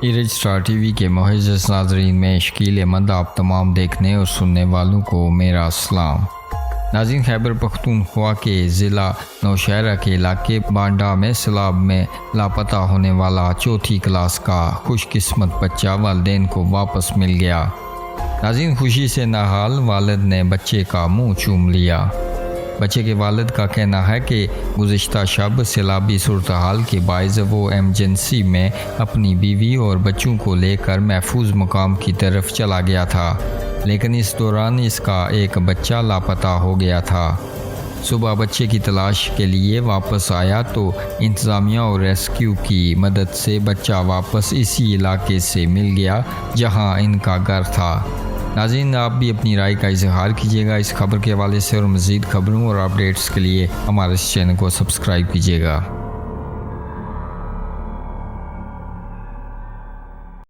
Iraj star TV के मुअज़्ज़ज़ नाज़रीन में शकील मद आप तमाम देखने और सुनने वालों को मेरा सलाम। नाज़रीन, खैबर पख्तूनख्वा के ज़िला नौशहरा के इलाके बांडा में सैलाब में लापता होने वाला चौथी क्लास का खुशकिस्मत बच्चा वालिदैन को वापस मिल गया। नाज़रीन, खुशी से नहाल वालिद ने बच्चे का मुँह चूम लिया। बच्चे के वालिद का कहना है कि गुज़िश्ता शब सैलाबी सूरत हाल के बायस वो एमरजेंसी में अपनी बीवी और बच्चों को लेकर महफूज मकाम की तरफ चला गया था, लेकिन इस दौरान इसका एक बच्चा लापता हो गया था। सुबह बच्चे की तलाश के लिए वापस आया तो इंतज़ामिया और रेस्क्यू की मदद से बच्चा वापस इसी इलाके से मिल गया जहां इनका घर था। नाज़रीन, आप भी अपनी राय का इजहार कीजिएगा इस खबर के हवाले से और मज़ीद खबरों और अपडेट्स के लिए हमारे इस चैनल को सब्सक्राइब कीजिएगा।